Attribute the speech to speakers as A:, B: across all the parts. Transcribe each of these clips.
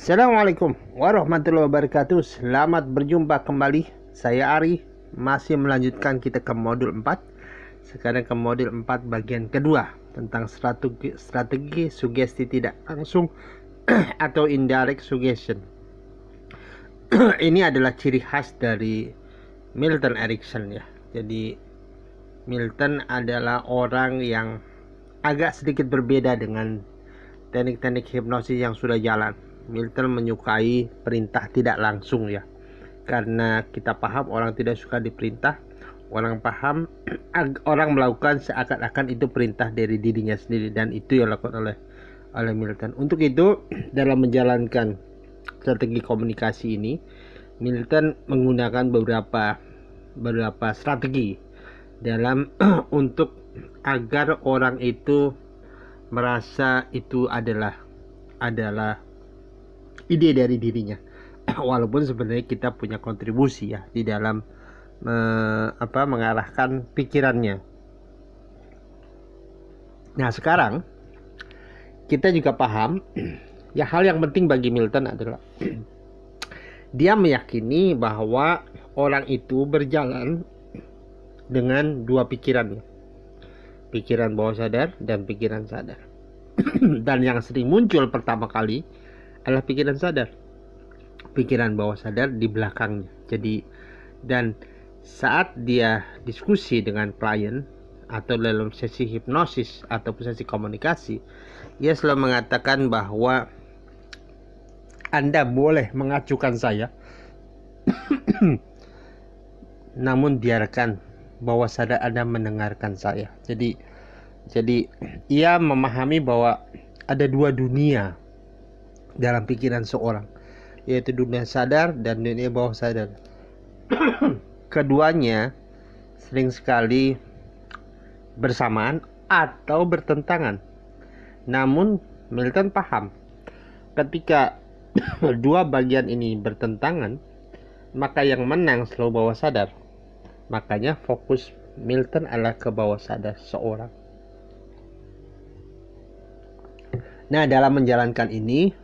A: Assalamualaikum warahmatullahi wabarakatuh. Selamat berjumpa kembali. Saya Ari, masih melanjutkan kita ke modul 4. Sekarang ke modul 4 bagian kedua tentang strategi sugesti tidak langsung atau indirect suggestion. Ini adalah ciri khas dari Milton Erickson ya. Jadi Milton adalah orang yang agak sedikit berbeda dengan teknik-teknik hipnosis yang sudah jalan. Milton menyukai perintah tidak langsung ya, karena kita paham orang tidak suka diperintah. Orang paham orang melakukan seakan-akan itu perintah dari dirinya sendiri, dan itu yang dilakukan oleh Milton. Untuk itu, dalam menjalankan strategi komunikasi ini, Milton menggunakan beberapa strategi dalam untuk agar orang itu merasa itu adalah ide dari dirinya. Walaupun sebenarnya kita punya kontribusi ya di dalam mengarahkan pikirannya. Nah, sekarang kita juga paham ya, hal yang penting bagi Milton adalah dia meyakini bahwa orang itu berjalan dengan dua pikiran, pikiran bawah sadar dan pikiran sadar. Dan yang sering muncul pertama kali adalah pikiran sadar. Pikiran bawah sadar di belakangnya. Jadi, dan saat dia diskusi dengan klien atau dalam sesi hipnosis atau sesi komunikasi, dia selalu mengatakan bahwa Anda boleh mengacuhkan saya, namun biarkan bawah sadar Anda mendengarkan saya. Jadi ia memahami bahwa ada dua dunia dalam pikiran seorang, yaitu dunia sadar dan dunia bawah sadar. Keduanya sering sekali bersamaan atau bertentangan. Namun Milton paham ketika dua bagian ini bertentangan, maka yang menang selalu bawah sadar. Makanya fokus Milton adalah ke bawah sadar seorang. Nah, dalam menjalankan ini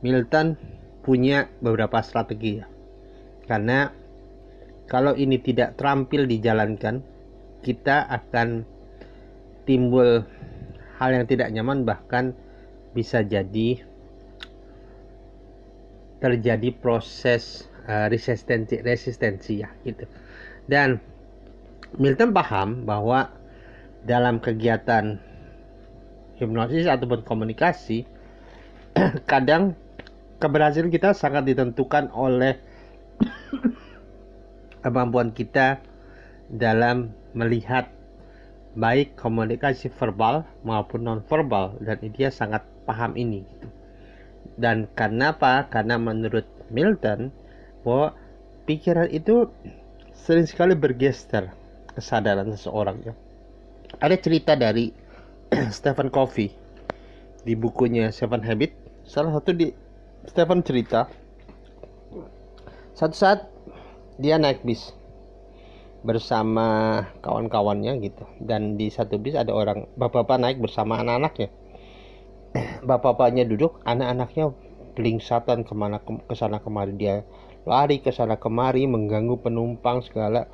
A: Milton punya beberapa strategi ya. Karena kalau ini tidak terampil dijalankan, kita akan timbul hal yang tidak nyaman, bahkan bisa jadi terjadi proses resistensi ya gitu. Dan Milton paham bahwa dalam kegiatan hipnosis ataupun komunikasi, kadang keberhasilan kita sangat ditentukan oleh kemampuan kita dalam melihat baik komunikasi verbal maupun non-verbal, dan dia sangat paham ini. Dan karena apa? Karena menurut Milton bahwa pikiran itu sering sekali bergeser kesadaran seseorang ya. Ada cerita dari Stephen Covey di bukunya Seven Habits. Salah satu di Stephen cerita, satu saat dia naik bis bersama kawan-kawannya gitu, dan di satu bis ada orang bapak-bapak naik bersama anak-anaknya. Bapak-bapaknya duduk, anak-anaknya belingsatan kesana kemari, dia lari kesana kemari mengganggu penumpang segala.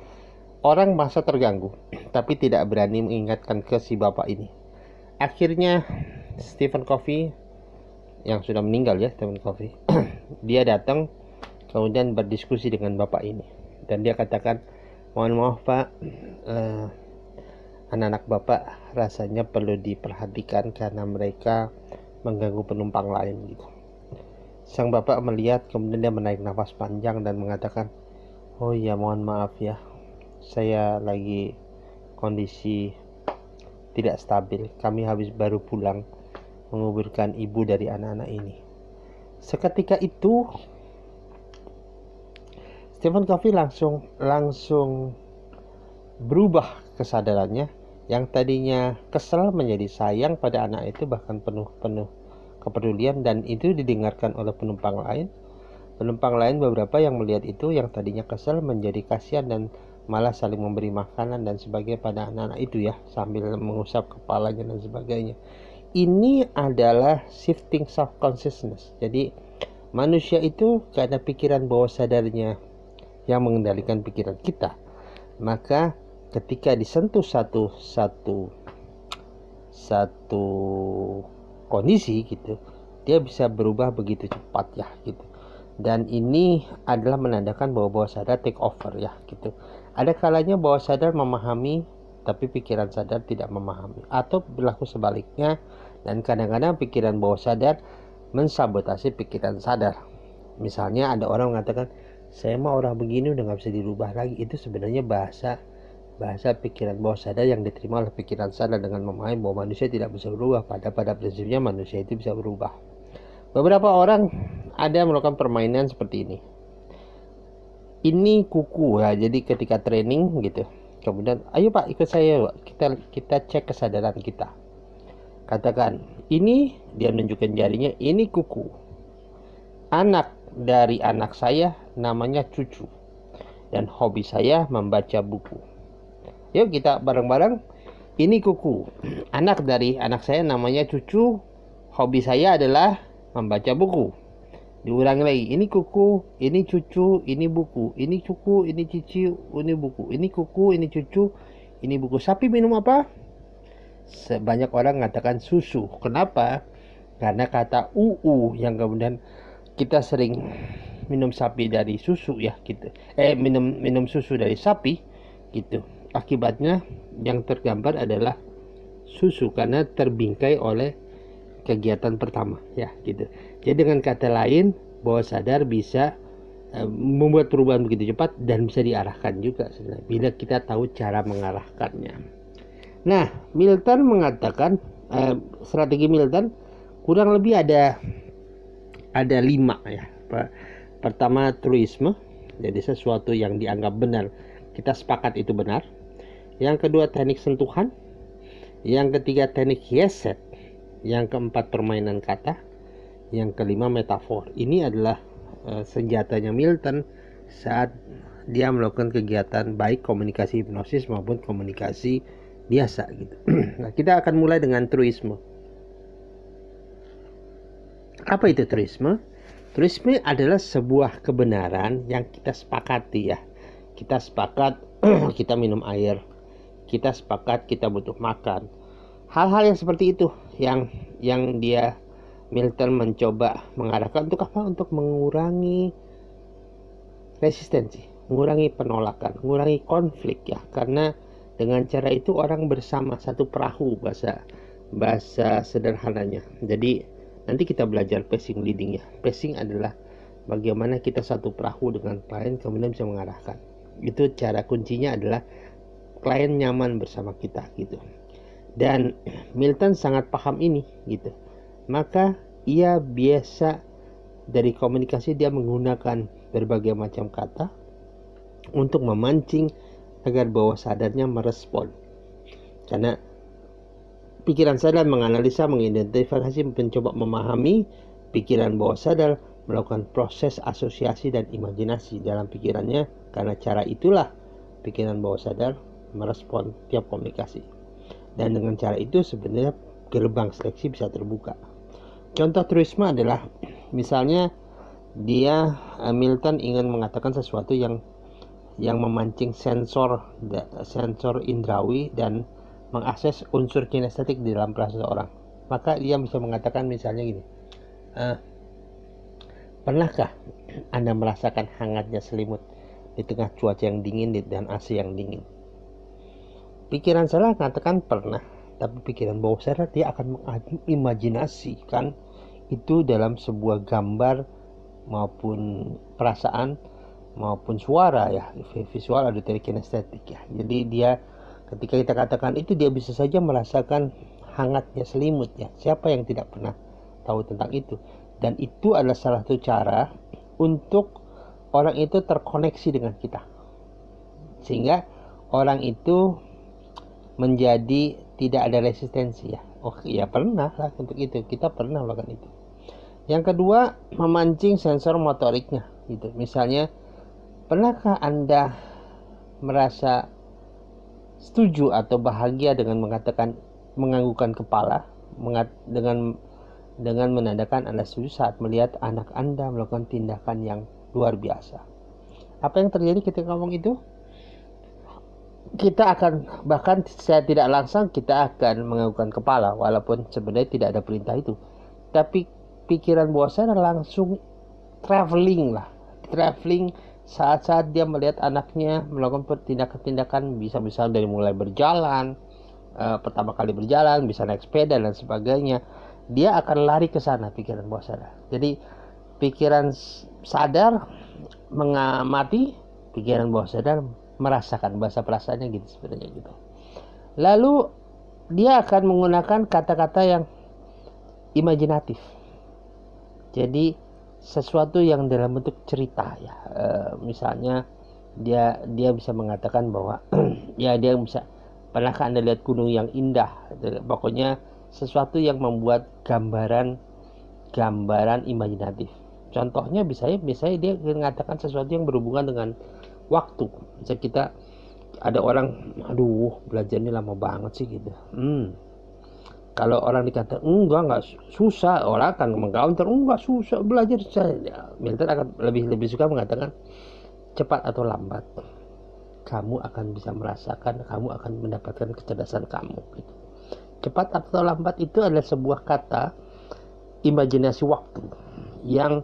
A: Orang merasa terganggu tapi tidak berani mengingatkan ke si bapak ini. Akhirnya Stephen Covey yang sudah meninggal ya, Stephen Covey, dia datang kemudian berdiskusi dengan bapak ini, dan dia katakan, mohon maaf pak, anak-anak bapak rasanya perlu diperhatikan karena mereka mengganggu penumpang lain gitu. Sang bapak melihat, kemudian dia menarik nafas panjang dan mengatakan, oh iya, mohon maaf ya, saya lagi kondisi tidak stabil, kami baru pulang menguburkan ibu dari anak-anak ini. Seketika itu Stephen Covey langsung berubah kesadarannya, yang tadinya kesal menjadi sayang pada anak itu, bahkan penuh kepedulian, dan itu didengarkan oleh penumpang lain beberapa yang melihat itu, yang tadinya kesal menjadi kasihan dan malah saling memberi makanan dan sebagainya pada anak-anak itu ya, sambil mengusap kepalanya dan sebagainya. Ini adalah shifting self consciousness. Jadi Manusia itu karena pikiran bawah sadarnya yang mengendalikan pikiran kita, maka ketika disentuh satu kondisi gitu, dia bisa berubah begitu cepat ya gitu. Dan ini adalah menandakan bahwa bawah sadar take over ya gitu. Ada kalanya bawah sadar memahami tapi pikiran sadar tidak memahami, atau berlaku sebaliknya. Dan kadang-kadang pikiran bawah sadar mensabotase pikiran sadar. Misalnya ada orang mengatakan, saya mah orang begini udah gak bisa dirubah lagi. Itu sebenarnya bahasa pikiran bawah sadar yang diterima oleh pikiran sadar dengan memahami bahwa manusia tidak bisa berubah. Pada prinsipnya manusia itu bisa berubah. Beberapa orang ada yang melakukan permainan seperti ini. Ini kuku ya, jadi ketika training gitu, kemudian ayo Pak ikut saya Pak, kita cek kesadaran kita. Katakan, ini dia menunjukkan jarinya, ini kuku. Anak dari anak saya namanya cucu, dan hobi saya membaca buku. Yuk kita bareng-bareng. Ini kuku. Anak dari anak saya namanya cucu, hobi saya adalah membaca buku. Diulangi lagi, ini kuku, ini cucu, ini buku, ini cucu, ini cici, ini buku, ini kuku, ini cucu, ini buku. Sapi minum apa? Sebanyak orang mengatakan susu. Kenapa? Karena kata uu yang kemudian kita sering minum sapi dari susu ya gitu. Minum susu dari sapi gitu. Akibatnya yang tergambar adalah susu karena terbingkai oleh kegiatan pertama ya gitu. Jadi dengan kata lain, bawah sadar bisa membuat perubahan begitu cepat dan bisa diarahkan juga sebenarnya bila kita tahu cara mengarahkannya. Nah, Milton mengatakan strategi Milton kurang lebih ada 5 ya. Pertama, truisme, jadi sesuatu yang dianggap benar kita sepakat itu benar. Yang kedua, teknik sentuhan. Yang ketiga, teknik hieset. Yang keempat, permainan kata. Yang kelima, metafor. Ini adalah senjatanya Milton saat dia melakukan kegiatan baik komunikasi hipnosis maupun komunikasi biasa gitu. Nah, kita akan mulai dengan truisme. Apa itu truisme? Truisme adalah sebuah kebenaran yang kita sepakati ya. Kita sepakat kita minum air. Kita sepakat kita butuh makan. Hal-hal yang seperti itu yang dia Milton mencoba mengarahkan untuk apa? Untuk mengurangi resistensi, mengurangi penolakan, mengurangi konflik ya. Karena dengan cara itu orang bersama satu perahu, bahasa sederhananya. Jadi nanti kita belajar pacing leading ya. Pacing adalah bagaimana kita satu perahu dengan klien kemudian bisa mengarahkan. Itu cara kuncinya adalah klien nyaman bersama kita gitu. Dan Milton sangat paham ini gitu. Maka ia biasa dari komunikasi dia menggunakan berbagai macam kata untuk memancing agar bawah sadarnya merespon. Karena pikiran sadar menganalisa, mengidentifikasi, mencoba memahami, pikiran bawah sadar melakukan proses asosiasi dan imajinasi dalam pikirannya. Karena cara itulah pikiran bawah sadar merespon tiap komunikasi. Dan dengan cara itu sebenarnya gerbang seleksi bisa terbuka. Contoh truisme adalah misalnya Milton ingin mengatakan sesuatu yang memancing sensor indrawi dan mengakses unsur kinestetik di dalam perasaan seseorang. Maka dia bisa mengatakan misalnya gini, pernahkah Anda merasakan hangatnya selimut di tengah cuaca yang dingin dan AC yang dingin? Pikiran saya mengatakan pernah, tapi pikiran bawah sadar dia akan mengimajinasikan itu dalam sebuah gambar maupun perasaan maupun suara ya, visual auditory kinestetik ya. Jadi dia ketika kita katakan itu, dia bisa saja merasakan hangatnya selimut ya. Siapa yang tidak pernah tahu tentang itu? Dan itu adalah salah satu cara untuk orang itu terkoneksi dengan kita, sehingga orang itu menjadi tidak ada resistensi ya. Oh ya, pernah lah untuk itu, kita pernah melakukan itu. Yang kedua, memancing sensor motoriknya gitu. Misalnya, pernahkah Anda merasa setuju atau bahagia dengan mengatakan menganggukkan kepala, dengan dengan menandakan Anda setuju saat melihat anak Anda melakukan tindakan yang luar biasa. Apa yang terjadi ketika ngomong itu? Kita akan, bahkan saya tidak langsung, kita akan menganggukkan kepala walaupun sebenarnya tidak ada perintah itu. Tapi pikiran bawah sadar langsung traveling saat-saat dia melihat anaknya melakukan tindakan-tindakan, bisa misalnya dari mulai berjalan, pertama kali berjalan, bisa naik sepeda dan sebagainya, dia akan lari ke sana pikiran bawah sadar. Jadi pikiran sadar mengamati, pikiran bawah sadar merasakan, bahasa perasaannya gitu sebenarnya gitu. Lalu dia akan menggunakan kata-kata yang imajinatif. Jadi sesuatu yang dalam bentuk cerita ya. Misalnya dia bisa mengatakan bahwa ya dia bisa, pernahkah Anda lihat gunung yang indah? Pokoknya sesuatu yang membuat gambaran imajinatif. Contohnya misalnya dia mengatakan sesuatu yang berhubungan dengan waktu. Bisa kita, ada orang, aduh belajarnya lama banget sih gitu. Kalau orang dikata enggak susah, orang akan mengcounter enggak susah belajar. Milton akan lebih suka mengatakan cepat atau lambat kamu akan bisa merasakan, kamu akan mendapatkan kecerdasan kamu gitu. Cepat atau lambat itu adalah sebuah kata imajinasi waktu yang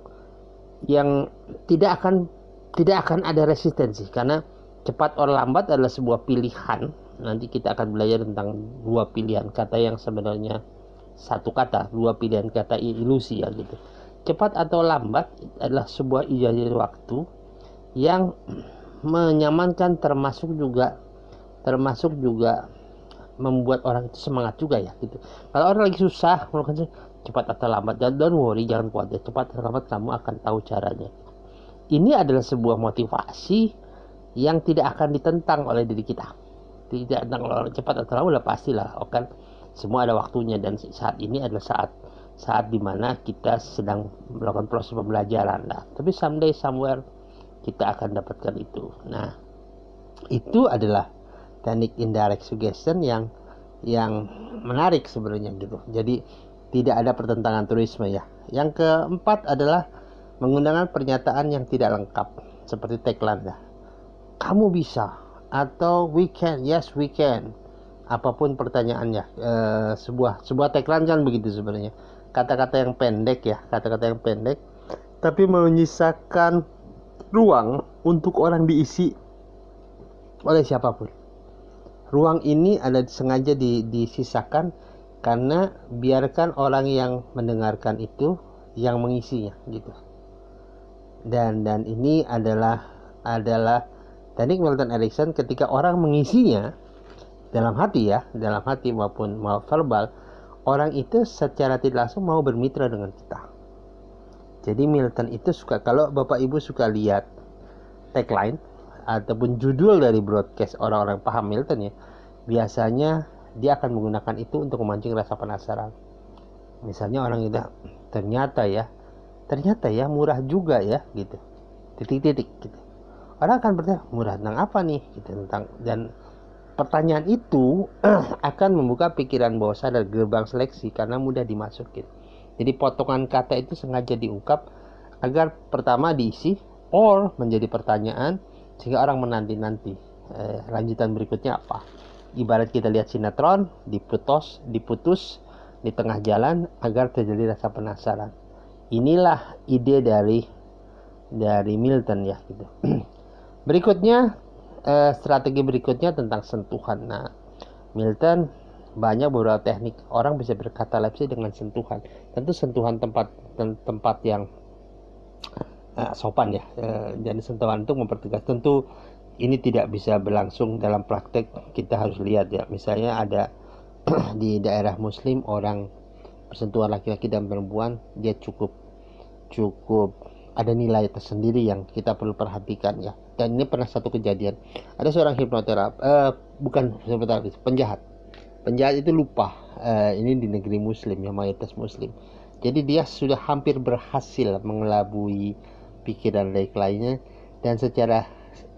A: tidak akan ada resistensi, karena cepat atau lambat adalah sebuah pilihan. Nanti kita akan belajar tentang dua pilihan kata yang sebenarnya satu kata, dua pilihan kata ilusi ya gitu. Cepat atau lambat adalah sebuah imajinasi waktu yang menyamankan, termasuk juga membuat orang itu semangat juga ya gitu. Kalau orang lagi susah, cepat atau lambat, don't worry, jangan khawatir, cepat atau lambat kamu akan tahu caranya. Ini adalah sebuah motivasi yang tidak akan ditentang oleh diri kita. Tidak tentang orang cepat atau lambat, pastilah kan semua ada waktunya, dan saat ini adalah saat dimana kita sedang melakukan proses pembelajaran lah. Tapi someday somewhere kita akan dapatkan itu. Nah, itu adalah teknik indirect suggestion yang menarik sebenarnya gitu. Jadi tidak ada pertentangan truisme ya. Yang keempat adalah menggunakan pernyataan yang tidak lengkap seperti tagline ya. Kamu bisa, atau we can, yes we can. Apapun pertanyaannya, sebuah tagline kan begitu sebenarnya. Kata-kata yang pendek, tapi menyisakan ruang untuk orang diisi oleh siapapun. Ruang ini sengaja disisakan karena biarkan orang yang mendengarkan itu yang mengisinya gitu. Dan ini adalah teknik Milton Erickson. Ketika orang mengisinya dalam hati maupun verbal, orang itu secara tidak langsung mau bermitra dengan kita. Jadi Milton itu suka, kalau Bapak Ibu suka lihat tagline ataupun judul dari broadcast orang-orang paham Milton ya, biasanya dia akan menggunakan itu untuk memancing rasa penasaran. Misalnya orang itu, ternyata ya murah juga ya gitu, titik gitu. Orang akan bertanya, murah tentang apa nih gitu, dan pertanyaan itu akan membuka pikiran bawah sadar, gerbang seleksi, karena mudah dimasukin. Jadi potongan kata itu sengaja diungkap agar pertama diisi or menjadi pertanyaan, sehingga orang menanti-nanti lanjutan berikutnya apa. Ibarat kita lihat sinetron, diputus di tengah jalan agar terjadi rasa penasaran. Inilah ide dari Milton ya gitu. Berikutnya, strategi berikutnya tentang sentuhan. Nah, Milton banyak beberapa teknik. Orang bisa berkatalepsi dengan sentuhan. Tentu sentuhan tempat yang sopan ya. Dan sentuhan itu mempertegas. Tentu ini tidak bisa berlangsung dalam praktek. Kita harus lihat ya. Misalnya ada di daerah Muslim, orang bersentuhan laki-laki dan perempuan, dia cukup ada nilai tersendiri yang kita perlu perhatikan ya. Dan ini pernah satu kejadian, ada seorang penjahat itu lupa, ini di negeri Muslim ya, mayoritas Muslim. Jadi dia sudah hampir berhasil mengelabui pikiran lainnya, dan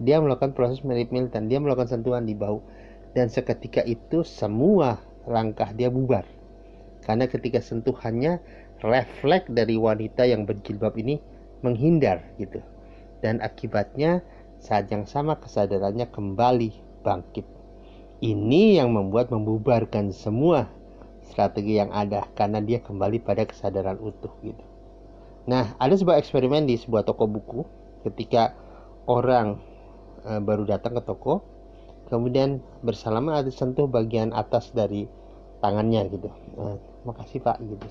A: dia melakukan proses mirip Milton. Dia melakukan sentuhan di bahu, dan seketika itu semua langkah dia bubar, karena ketika sentuhannya refleks dari wanita yang berjilbab ini menghindar gitu. Dan akibatnya saat yang sama kesadarannya kembali bangkit. Ini yang membuat membubarkan semua strategi yang ada karena dia kembali pada kesadaran utuh gitu. Nah, ada sebuah eksperimen di sebuah toko buku ketika orang baru datang ke toko, kemudian bersalaman ada sentuh bagian atas dari tangannya gitu. Makasih Pak gitu.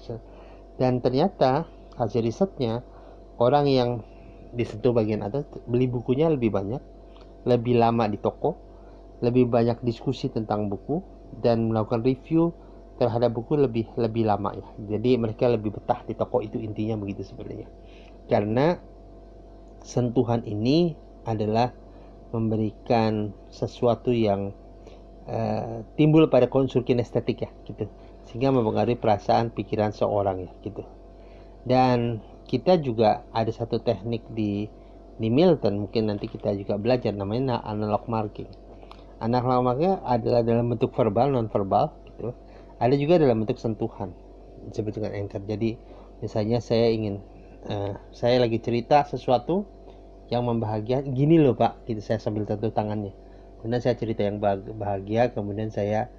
A: Dan ternyata hasil risetnya orang yang disentuh bagian atas beli bukunya lebih banyak, lebih lama di toko, lebih banyak diskusi tentang buku dan melakukan review terhadap buku lebih lama ya. Jadi mereka lebih betah di toko, itu intinya begitu sebenarnya. Karena sentuhan ini adalah memberikan sesuatu yang timbul pada unsur kinestetik ya gitu, sehingga mempengaruhi perasaan pikiran seorang ya gitu. Dan kita juga ada satu teknik di Milton, mungkin nanti kita juga belajar, namanya analog marking. Analog marking adalah dalam bentuk verbal, non verbal gitu. Ada juga dalam bentuk sentuhan, disebut dengan anchor. Jadi misalnya saya lagi cerita sesuatu yang membahagiakan, gini loh Pak gitu, saya sambil tentu tangannya, kemudian saya cerita yang bahagia, kemudian saya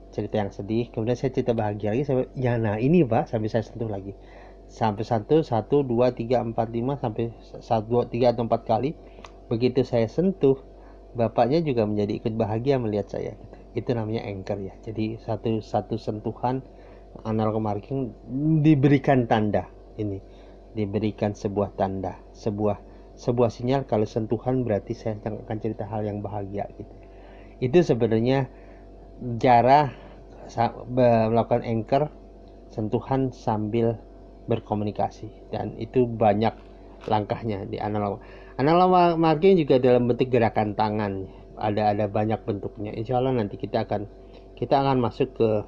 A: cerita yang sedih, kemudian saya cerita bahagia lagi, ya nah ini Pak, sampai saya sentuh lagi, sampai 1, 2, 3, 4, 5, sampai 1, 2, 3 atau 4 kali. Begitu saya sentuh, bapaknya juga menjadi ikut bahagia melihat saya gitu. Itu namanya anchor ya. Jadi satu sentuhan analog marking diberikan tanda, ini diberikan sebuah tanda, sebuah sinyal kalau sentuhan berarti saya akan cerita hal yang bahagia gitu. Itu sebenarnya cara melakukan anchor, sentuhan sambil berkomunikasi, dan itu banyak langkahnya di analog marking. Juga dalam bentuk gerakan tangan, ada banyak bentuknya. Insya Allah nanti kita akan masuk ke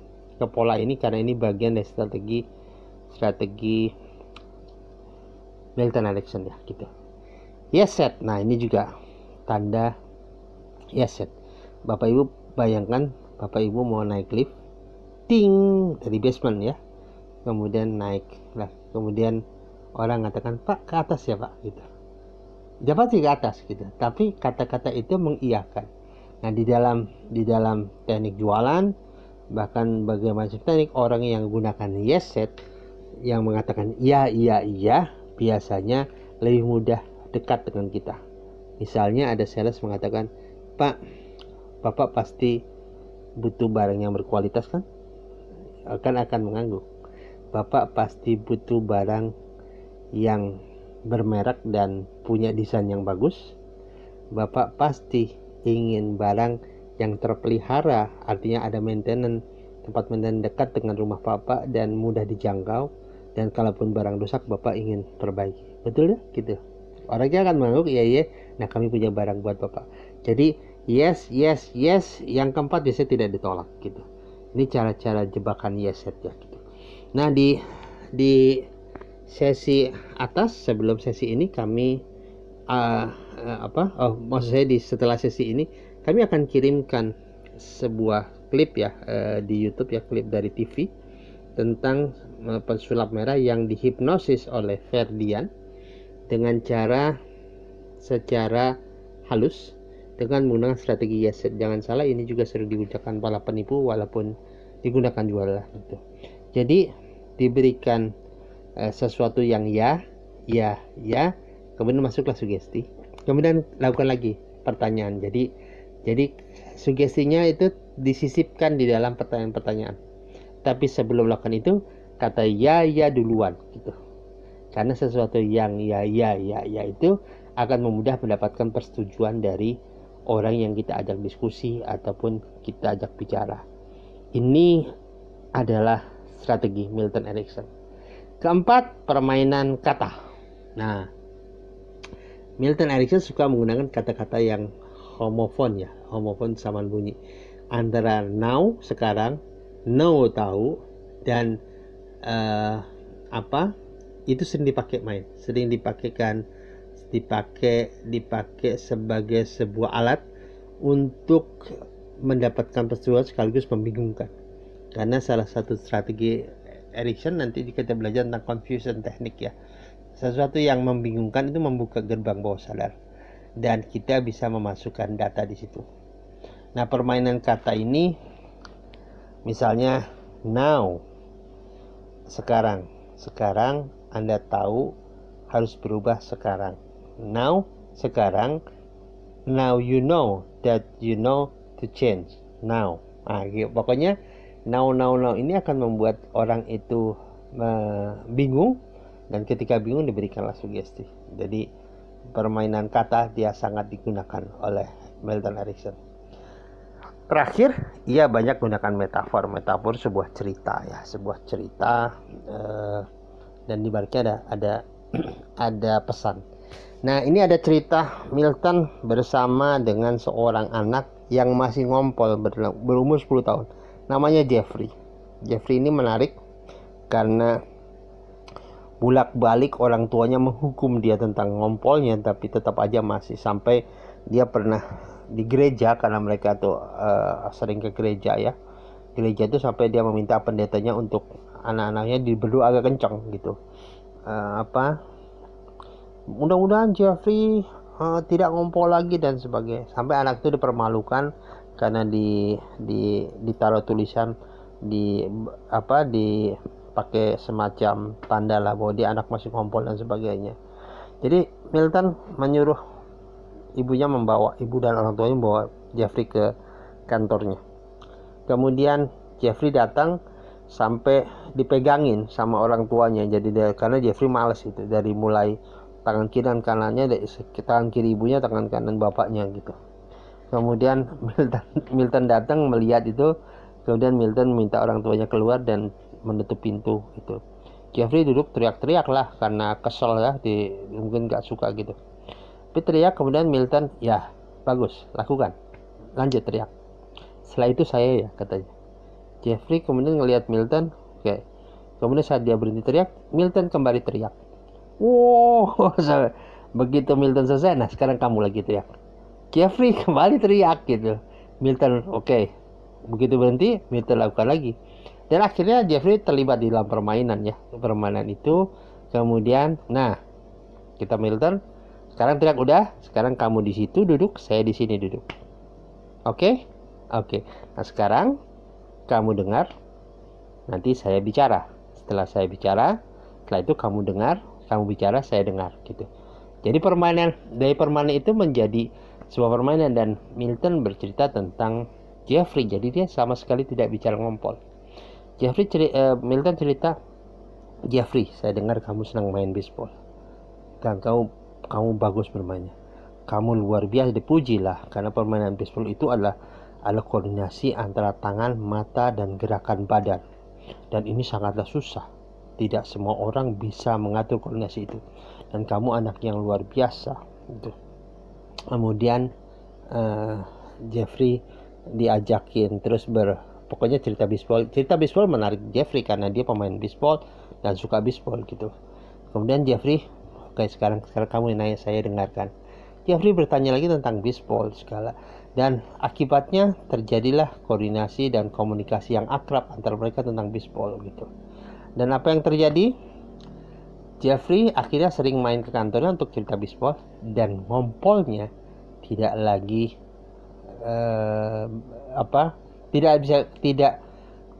A: pola ini, karena ini bagian dari strategi Milton Erickson ya gitu. Yes set. Nah ini juga tanda yes set. Bapak Ibu bayangkan, Bapak Ibu mau naik lift, ting, dari basement ya, kemudian naik lah, kemudian orang mengatakan Pak ke atas ya Pak gitu. Dia pasti ke atas gitu, tapi kata-kata itu mengiyakan. Nah di dalam teknik jualan, bahkan bagaimana teknik, orang yang gunakan yes set, yang mengatakan iya, biasanya lebih mudah dekat dengan kita. Misalnya ada sales mengatakan, Pak, Bapak pasti butuh barang yang berkualitas kan? Akan mengangguk. Bapak pasti butuh barang yang bermerek dan punya desain yang bagus. Bapak pasti ingin barang yang terpelihara, artinya ada tempat maintenance dekat dengan rumah Bapak dan mudah dijangkau, dan kalaupun barang rusak Bapak ingin perbaiki. Betul ya? Gitu. Orangnya akan mengangguk, iya, nah kami punya barang buat Bapak. Jadi yes. Yang keempat biasanya tidak ditolak gitu. Ini cara-cara jebakan yes set ya gitu. Nah di sesi atas, sebelum sesi ini kami maksud saya setelah sesi ini kami akan kirimkan sebuah klip ya di YouTube ya, klip dari TV tentang pensulap merah yang dihipnosis oleh Ferdian dengan secara halus dengan menggunakan strategi yes set. Jangan salah, ini juga sering digunakan para penipu walaupun digunakan jualan gitu. Jadi diberikan sesuatu yang ya, kemudian masuklah sugesti, kemudian lakukan lagi pertanyaan. Jadi sugestinya itu disisipkan di dalam pertanyaan-pertanyaan. Tapi sebelum melakukan itu, kata ya duluan gitu. Karena sesuatu yang ya itu akan memudah mendapatkan persetujuan dari orang yang kita ajak diskusi ataupun kita ajak bicara. Ini adalah strategi Milton Erickson. Keempat, permainan kata. Nah, Milton Erickson suka menggunakan kata-kata yang homofon ya, homofon samaan bunyi antara now sekarang, no tahu, dan itu sering dipakai sebagai sebuah alat untuk mendapatkan persetujuan sekaligus membingungkan. Karena salah satu strategi Erikson nanti kita belajar tentang confusion teknik ya. Sesuatu yang membingungkan itu membuka gerbang bawah sadar dan kita bisa memasukkan data di situ. Nah, permainan kata ini misalnya now, sekarang Anda tahu harus berubah sekarang. Now, sekarang. Now you know that you know to change now. Pokoknya now ini akan membuat orang itu bingung, dan ketika bingung diberikanlah sugesti. Jadi permainan kata dia sangat digunakan oleh Milton Erickson. Terakhir, ia banyak gunakan metafor sebuah cerita ya, dan di baliknya ada pesan. Nah, ini ada cerita Milton bersama dengan seorang anak yang masih ngompol berumur 10 tahun. Namanya Jeffrey. Jeffrey ini menarik karena bolak-balik orang tuanya menghukum dia tentang ngompolnya, tapi tetap aja masih, sampai dia pernah di gereja karena mereka tuh sering ke gereja ya. Gereja itu sampai dia meminta pendetanya untuk anak-anaknya diberdoa agak kencang gitu. Mudah-mudahan Jeffrey tidak ngompol lagi dan sebagainya. Sampai anak itu dipermalukan karena ditaruh tulisan pakai semacam tanda lah bahwa dia anak masih ngompol dan sebagainya. Jadi Milton menyuruh ibu dan orang tuanya membawa Jeffrey ke kantornya. Kemudian Jeffrey datang sampai dipegangin sama orang tuanya. Jadi karena Jeffrey males itu, dari mulai tangan kiri dan kanannya, tangan kiri ibunya, tangan kanan bapaknya gitu. Kemudian Milton datang melihat itu. Kemudian Milton minta orang tuanya keluar dan menutup pintu gitu. Jeffrey duduk teriak-teriak lah karena kesel ya, mungkin gak suka gitu. Tapi teriak, kemudian Milton, ya bagus, lakukan, lanjut teriak. Setelah itu saya ya, katanya. Jeffrey kemudian ngelihat Milton, oke. Kemudian saat dia berhenti teriak, Milton kembali teriak. Wow, begitu Milton selesai, nah sekarang kamu lagi teriak. Jeffrey kembali teriak gitu. Milton, oke. Begitu berhenti, Milton lakukan lagi. Dan akhirnya Jeffrey terlibat di dalam permainan ya. Permainan itu, kemudian, nah, kita Milton, sekarang teriak udah, sekarang kamu di situ duduk, saya di sini duduk. Oke? Nah, sekarang kamu dengar, nanti saya bicara. Setelah itu kamu dengar, kamu bicara, saya dengar gitu. Jadi dari permainan itu menjadi sebuah permainan, dan Milton bercerita tentang Jeffrey. Jadi dia sama sekali tidak bicara ngompol. Milton cerita, Jeffrey, saya dengar kamu senang main baseball dan kamu bagus bermainnya. Kamu luar biasa, dipujilah, karena permainan baseball itu adalah koordinasi antara tangan, mata, dan gerakan badan. Dan ini sangatlah susah. Tidak semua orang bisa mengatur koordinasi itu. Dan kamu anak yang luar biasa. Gitu. Kemudian Jeffrey diajakin terus pokoknya cerita baseball menarik Jeffrey karena dia pemain baseball dan suka baseball gitu. Kemudian Jeffrey, oke, sekarang kamu nanya, saya dengarkan. Jeffrey bertanya lagi tentang baseball segala, dan akibatnya terjadilah koordinasi dan komunikasi yang akrab antara mereka tentang baseball gitu. Dan apa yang terjadi? Jeffrey akhirnya sering main ke kantornya untuk cerita baseball, dan ngompolnya tidak lagi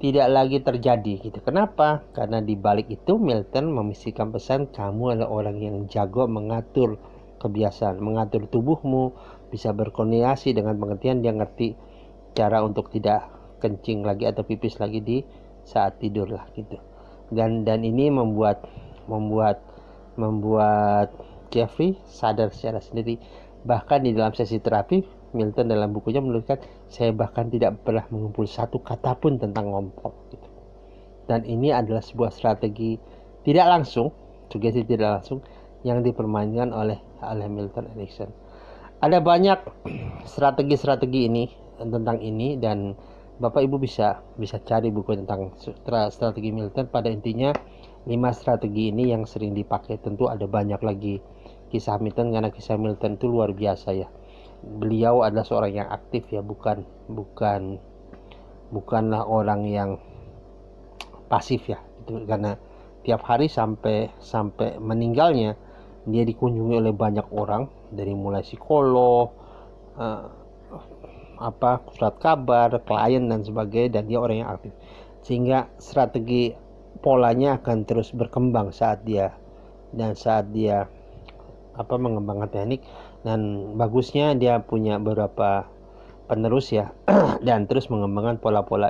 A: tidak lagi terjadi gitu. Kenapa? Karena di balik itu Milton memisikan pesan, kamu adalah orang yang jago mengatur kebiasaan, mengatur tubuhmu, bisa berkoordinasi dengan pengertian dia ngerti cara untuk tidak kencing lagi atau pipis lagi di saat tidur lah gitu. Dan ini membuat Jeffrey sadar secara sendiri. Bahkan di dalam sesi terapi, Milton dalam bukunya menuliskan, saya bahkan tidak pernah mengumpul satu kata pun tentang ngompol gitu. Dan ini adalah sebuah strategi sugesti tidak langsung yang dipermainkan oleh Milton Erickson. Ada banyak strategi ini tentang ini, dan Bapak Ibu bisa cari buku tentang strategi Milton. Pada intinya 5 strategi ini yang sering dipakai. Tentu ada banyak lagi kisah Milton, karena kisah Milton itu luar biasa ya. Beliau adalah seorang yang aktif ya, bukanlah orang yang pasif ya, gitu. Karena tiap hari sampai meninggalnya dia dikunjungi oleh banyak orang, dari mulai psikolog, surat kabar, klien dan sebagainya, dan dia orang yang aktif, sehingga strategi polanya akan terus berkembang saat dia mengembangkan teknik. Dan bagusnya dia punya beberapa penerus ya dan terus mengembangkan pola-pola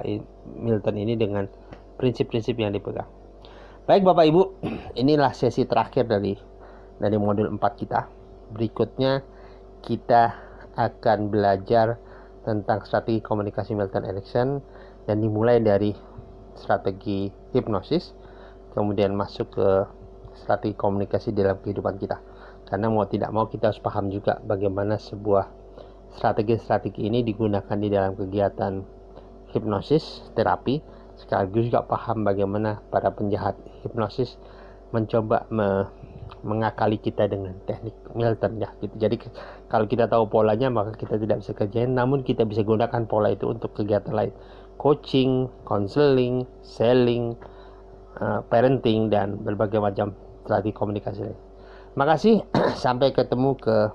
A: Milton ini dengan prinsip-prinsip yang dipegang. Baik Bapak Ibu, inilah sesi terakhir dari modul 4 kita. Berikutnya kita akan belajar tentang strategi komunikasi Milton Erickson, dan dimulai dari strategi hipnosis, kemudian masuk ke strategi komunikasi dalam kehidupan kita. Karena mau tidak mau kita harus paham juga bagaimana sebuah strategi ini digunakan di dalam kegiatan hipnosis terapi, sekaligus juga paham bagaimana para penjahat hipnosis mencoba mengakali kita dengan teknik Milton ya gitu. Jadi kalau kita tahu polanya, maka kita tidak bisa kerjain, namun kita bisa gunakan pola itu untuk kegiatan lain, coaching, counseling, selling, parenting, dan berbagai macam strategi komunikasi lain. Makasih, sampai ketemu ke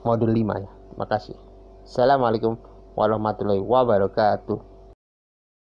A: modul 5 ya. Makasih. Assalamualaikum warahmatullahi wabarakatuh.